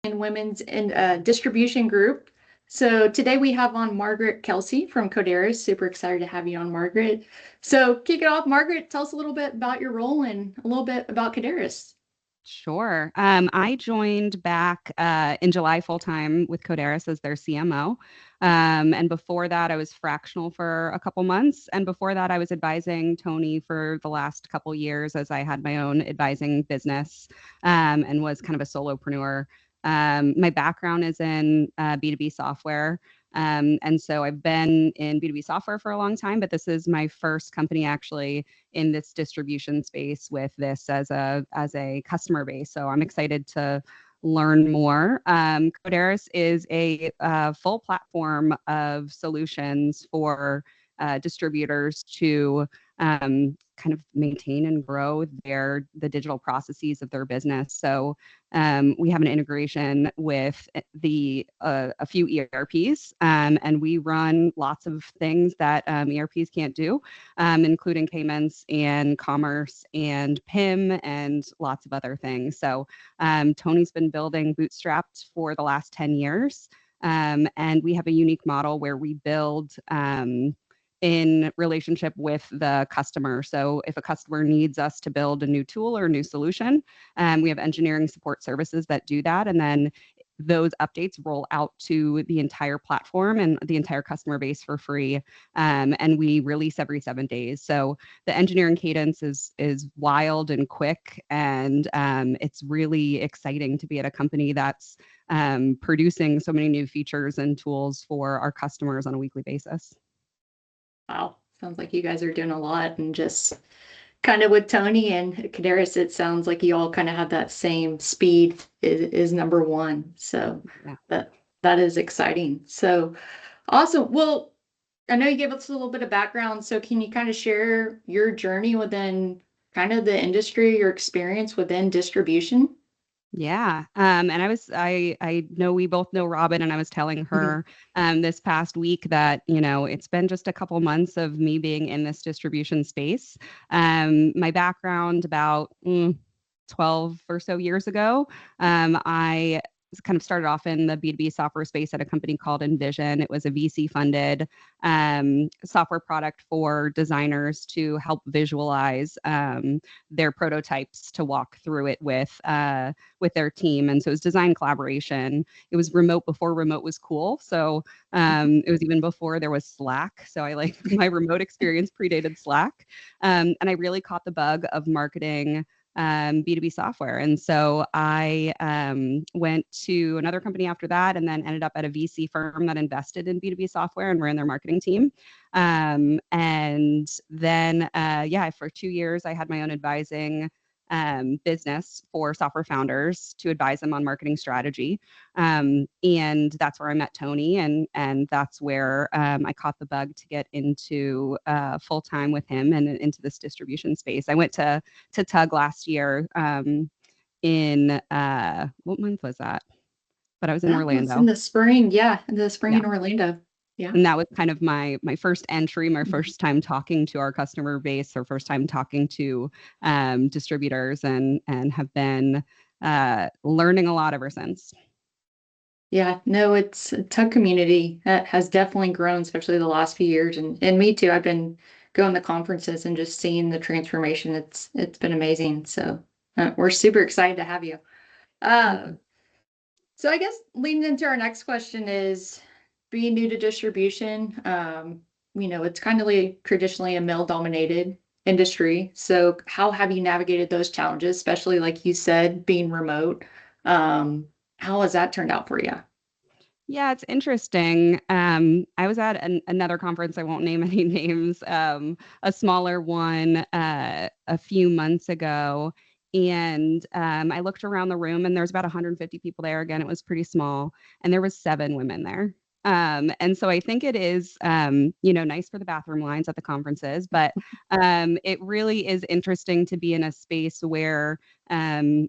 and Women's in Distribution Group. So today we have on Margaret Kelsey from Kodaris. Super excited to have you on, Margaret. So kick it off, Margaret. Tell us a little bit about your role and a little bit about Kodaris. Sure. I joined back in July full time with Kodaris as their CMO. And before that, I was fractional for a couple months. And before that, I was advising Tony for the last couple years as I had my own advising business and was kind of a solopreneur. My background is in B2B software. And so I've been in B2B software for a long time, but this is my first company actually in this distribution space with this as a customer base. So I'm excited to learn more. Kodaris is a full platform of solutions for distributors to kind of maintain and grow the digital processes of their business. So we have an integration with a few ERPs, and we run lots of things that ERPs can't do, including payments and commerce and PIM and lots of other things. So Tony's been building bootstrapped for the last 10 years. And we have a unique model where we build in relationship with the customer. So if a customer needs us to build a new tool or a new solution, we have engineering support services that do that. And then those updates roll out to the entire platform and the entire customer base for free. And we release every 7 days. So the engineering cadence is wild and quick. And it's really exciting to be at a company that's producing so many new features and tools for our customers on a weekly basis. Wow, sounds like you guys are doing a lot, and just kind of with Tony and Kodaris, it sounds like you all kind of have that same speed is number one. So Yeah. that is exciting. So awesome. Well, I know you gave us a little bit of background. So can you kind of share your journey within kind of the industry, your experience within distribution? Yeah. And I know we both know Robin, and I was telling Mhm. her this past week that, it's been just a couple months of me being in this distribution space. My background about 12 or so years ago, I kind of started off in the B2B software space at a company called Envision. It was a VC funded software product for designers to help visualize their prototypes to walk through it with their team. And so it was design collaboration. It was remote before remote was cool. So it was even before there was Slack. So I like my remote experience predated Slack. And I really caught the bug of marketing B2B software. And so I went to another company after that, and then ended up at a VC firm that invested in B2B software and ran their marketing team. And then, for 2 years, I had my own advising business for software founders to advise them on marketing strategy. And that's where I met Tony, and that's where I caught the bug to get into full time with him and into this distribution space. I went to Tug last year in what month was that? But I was in That was in Orlando. the spring. Yeah, in the spring Yeah. in Orlando. Yeah. And that was kind of my first entry, my first time talking to our customer base, or first time talking to distributors, and have been learning a lot ever since. Yeah, no, it's a tug community that has definitely grown, especially the last few years. And me too. I've been going to conferences and just seeing the transformation. It's been amazing. So we're super excited to have you. Uh, so I guess leading into our next question is being new to distribution. It's kind of like traditionally a male dominated industry. So how have you navigated those challenges, especially like you said, being remote? How has that turned out for you? Yeah, it's interesting. I was at another conference. I won't name any names. A smaller one a few months ago, and I looked around the room, and there was about 150 people there. Again, it was pretty small, and there was 7 women there. And so I think it is, nice for the bathroom lines at the conferences, but it really is interesting to be in a space where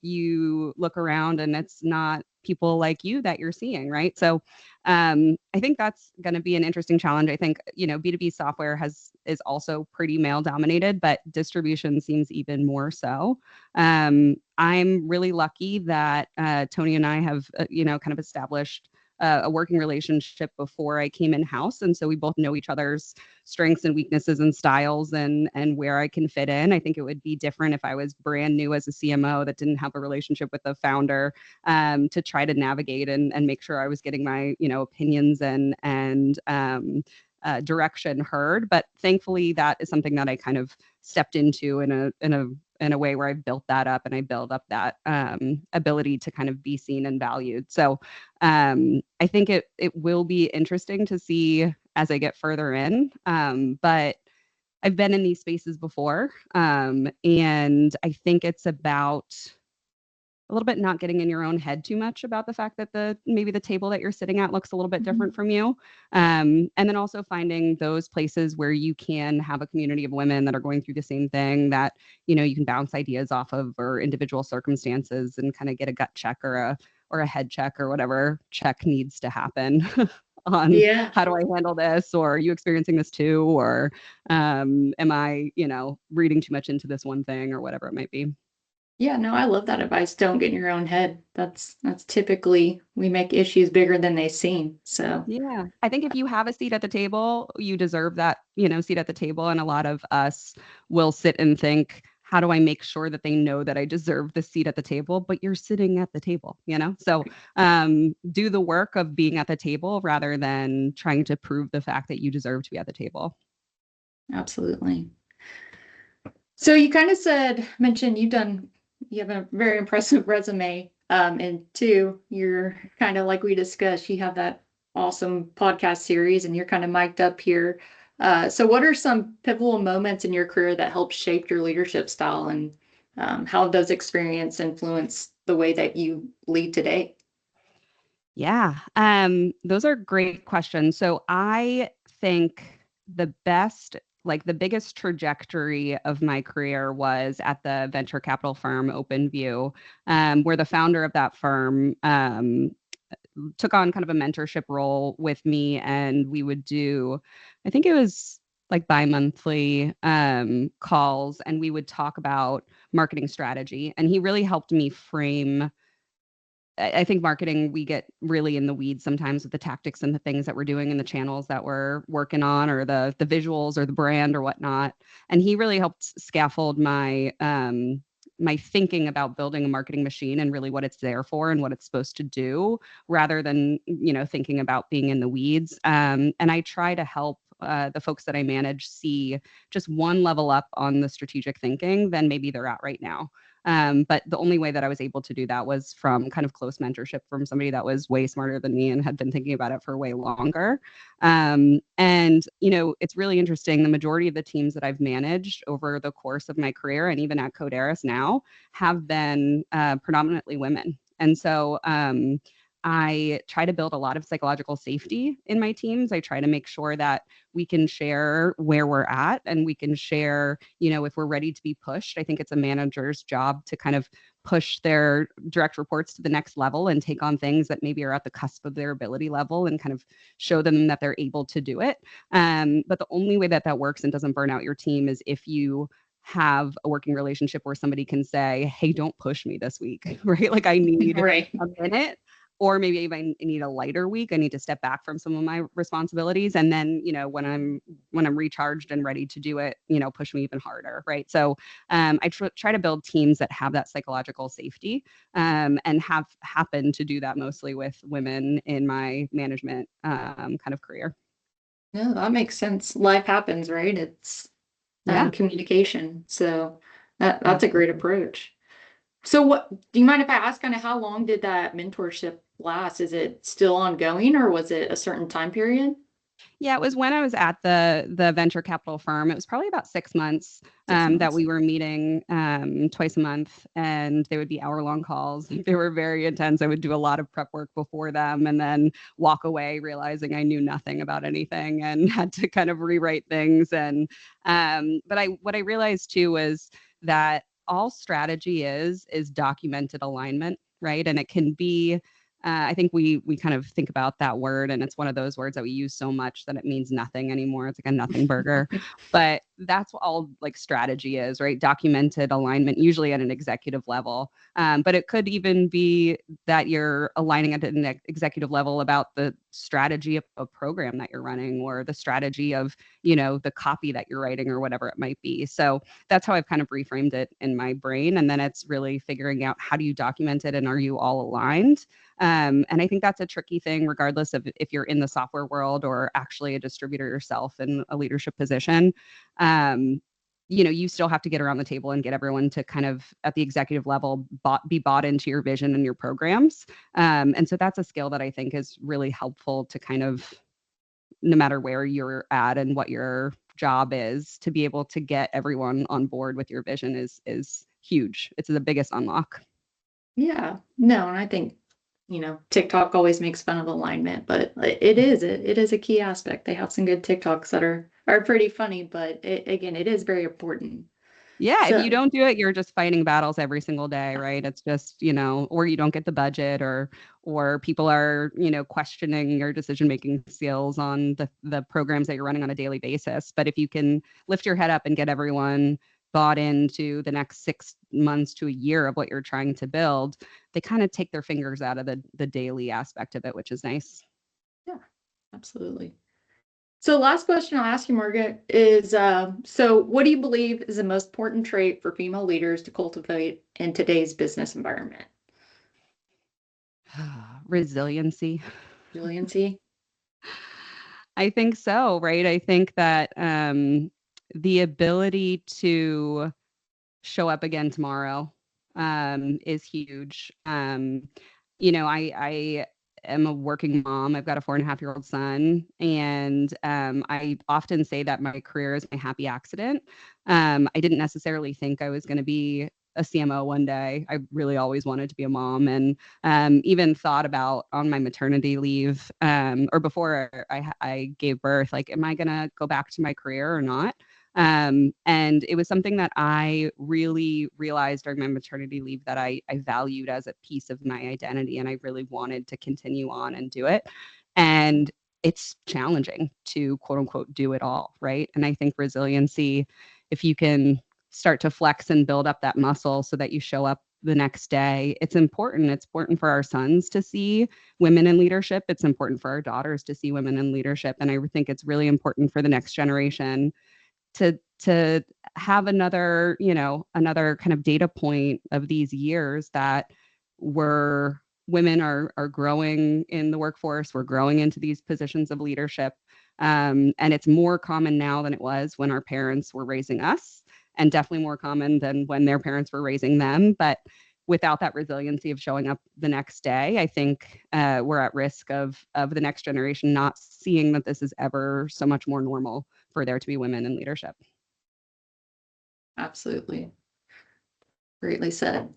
you look around and it's not people like you that you're seeing, right? So I think that's going to be an interesting challenge. I think, B2B software is also pretty male dominated, but distribution seems even more so. I'm really lucky that Tony and I have, kind of established a working relationship before I came in house, and so we both know each other's strengths and weaknesses and styles and where I can fit in. I think it would be different if I was brand new as a CMO that didn't have a relationship with the founder, to try to navigate and make sure I was getting my opinions and direction heard. But thankfully, that is something that I kind of stepped into in a way where I built that up and I build up that ability to kind of be seen and valued. So I think it will be interesting to see as I get further in. But I've been in these spaces before, and I think it's about a little bit not getting in your own head too much about the fact that maybe the table that you're sitting at looks a little bit different from you. And then also finding those places where you can have a community of women that are going through the same thing that, you can bounce ideas off of or individual circumstances and kind of get a gut check or a head check or whatever check needs to happen on Yeah. how do I handle this, or are you experiencing this too, or am I, reading too much into this one thing or whatever it might be. Yeah, no, I love that advice. Don't get in your own head. That's typically we make issues bigger than they seem. So Yeah. I think if you have a seat at the table, you deserve that, seat at the table. And a lot of us will sit and think, how do I make sure that they know that I deserve the seat at the table? But you're sitting at the table. So do the work of being at the table rather than trying to prove the fact that you deserve to be at the table. absolutely. So you kind of mentioned you have a very impressive resume. And two, you're kind of like we discussed, you have that awesome podcast series and you're kind of mic'd up here. So what are some pivotal moments in your career that helped shape your leadership style and how have those experiences influenced the way that you lead today? Yeah, those are great questions. So I think the biggest trajectory of my career was at the venture capital firm OpenView, where the founder of that firm took on kind of a mentorship role with me, and we would do, I think it was like bi-monthly calls, and we would talk about marketing strategy. And he really helped me frame. I think marketing, we get really in the weeds sometimes with the tactics and the things that we're doing and the channels that we're working on or the visuals or the brand or whatnot. And he really helped scaffold my thinking about building a marketing machine and really what it's there for and what it's supposed to do rather than, thinking about being in the weeds. And I try to help the folks that I manage see just one level up on the strategic thinking than maybe they're at right now. But the only way that I was able to do that was from kind of close mentorship from somebody that was way smarter than me and had been thinking about it for way longer. And, it's really interesting. The majority of the teams that I've managed over the course of my career and even at Kodaris now have been predominantly women. And so I try to build a lot of psychological safety in my teams. I try to make sure that we can share where we're at and we can share, if we're ready to be pushed. I think it's a manager's job to kind of push their direct reports to the next level and take on things that maybe are at the cusp of their ability level and kind of show them that they're able to do it. But the only way that works and doesn't burn out your team is if you have a working relationship where somebody can say, hey, don't push me this week, right? Like I need Right. a minute, or maybe if I need a lighter week, I need to step back from some of my responsibilities. And then, when I'm recharged and ready to do it, push me even harder. Right. So I try to build teams that have that psychological safety, and have happened to do that mostly with women in my management kind of career. No, that makes sense. Life happens, right? It's Yeah. communication. So that's a great Absolutely. approach. So what do you mind if I ask kind of how long did that mentorship last? Is it still ongoing or was it a certain time period? Yeah, it was when I was at the venture capital firm. It was probably about 6 months 6 months. that we were meeting twice a month, and they would be hour-long calls. They were very intense. I would do a lot of prep work before them, and then walk away realizing I knew nothing about anything and had to kind of rewrite things. And but I what I realized too was that all strategy is documented alignment, right? And it can be I think we kind of think about that word, and it's one of those words that we use so much that it means nothing anymore. It's like a nothing burger, but that's what all like strategy is, right? Documented alignment, usually at an executive level. But it could even be that you're aligning at an executive level about the strategy of a program that you're running, or the strategy of the copy that you're writing, or whatever it might be. So that's how I've kind of reframed it in my brain, and then it's really figuring out how do you document it, and are you all aligned. And I think that's a tricky thing, regardless of if you're in the software world or actually a distributor yourself in a leadership position. Um, you still have to get around the table and get everyone to kind of at the executive level be bought into your vision and your programs. And so that's a skill that I think is really helpful to kind of, no matter where you're at and what your job is, to be able to get everyone on board with your vision is huge. It's the biggest unlock. Yeah, no, and I think, TikTok always makes fun of alignment, but it is a key aspect. They have some good TikToks that are pretty funny, but again, it is very important. Yeah, if you So, don't do it, you're just fighting battles every single day, right? It's just, or you don't get the budget, or people are, questioning your decision-making skills on the programs that you're running on a daily basis. But if you can lift your head up and get everyone bought into the next 6 months to a year of what you're trying to build, they kind of take their fingers out of the daily aspect of it, which is nice. yeah, absolutely. So last question I'll ask you, Margaret, is so what do you believe is the most important trait for female leaders to cultivate in today's business environment? Resiliency. Resiliency? I think so, right? I think that the ability to show up again tomorrow is huge. I am a working mom. I've got a 4.5-year-old son, and I often say that my career is my happy accident. I didn't necessarily think I was going to be a CMO one day. I really always wanted to be a mom, and even thought about on my maternity leave, or before I gave birth, like, am I going to go back to my career or not? And it was something that I really realized during my maternity leave that I valued as a piece of my identity, and I really wanted to continue on and do it. And it's challenging to quote unquote do it all, right? And I think resiliency, if you can start to flex and build up that muscle so that you show up the next day, it's important. It's important for our sons to see women in leadership. It's important for our daughters to see women in leadership. And I think it's really important for the next generation to have another kind of data point of these years that women are growing in the workforce. We're growing into these positions of leadership. And it's more common now than it was when our parents were raising us, and definitely more common than when their parents were raising them. But without that resiliency of showing up the next day, I think we're at risk of the next generation not seeing that this is ever so much more normal for there to be women in leadership. Absolutely. Greatly said.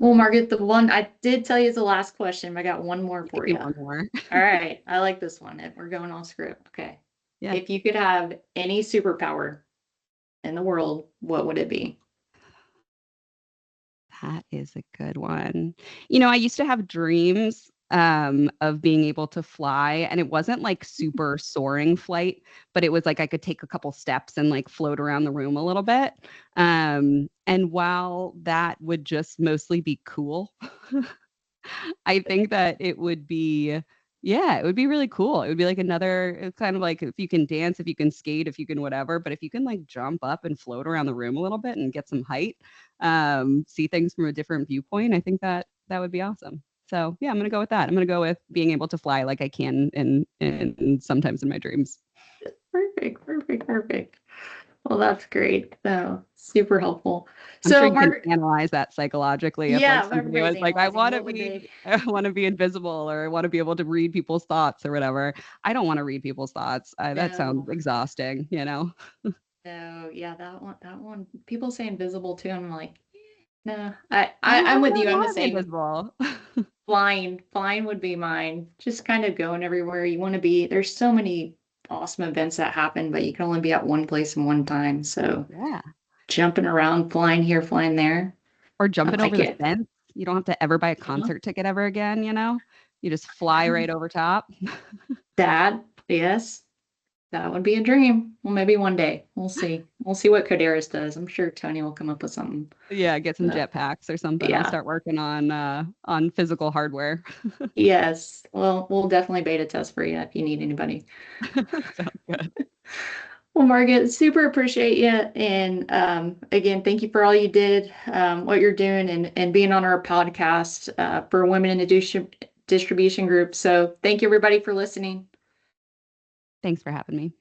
Well, Margaret, the one I did tell you is the last question. I got one more for Maybe you. one more. All right. I like this one. We're going off script. Okay. Yeah, If you could have any superpower in the world, what would it be? that is a good one. I used to have dreams of being able to fly, and it wasn't like super soaring flight, but it was like I could take a couple steps and like float around the room a little bit. And while that would just mostly be cool, I think that it would be, yeah, it would be really cool. It would be like it's kind of like if you can dance, if you can skate, if you can whatever, but if you can like jump up and float around the room a little bit and get some height, see things from a different viewpoint, I think that would be awesome. So yeah, I'm gonna go with that. I'm gonna go with being able to fly like I can in sometimes in my dreams. Perfect, perfect, perfect. Well, that's great. No, super helpful. I'm sure So, you can Margaret, analyze that psychologically if like yeah, somebody was everybody's like, I analyzing want to what would be, they. I want to be invisible or I want to be able to read people's thoughts or whatever. I don't want to read people's thoughts. That sounds No, exhausting, you know? no, yeah, that one. People say invisible too. I'm like, no, I I'm with you. don't I'm the want to be same. invisible. Flying would be mine. Just kind of going everywhere you want to be. There's so many awesome events that happen, but you can only be at one place in one time. So Yeah. jumping around, flying here, flying there. Or I jumping over like the it. fence. You don't have to ever buy a Yeah. concert ticket ever again, you know? You just fly right over top. That, yes, that would be a dream. Well, maybe one day. We'll see. We'll see what Kodaris does. I'm sure Tony will come up with something. Yeah, get some But jetpacks or something. I'll yeah, start working on physical hardware. yes. Well, we'll definitely beta test for you if you need anybody. Sounds good. Well, Margaret, super appreciate you. And again, thank you for all you did, what you're doing, and being on our podcast for Women in the Distribution Group. So thank you, everybody, for listening. Thanks for having me.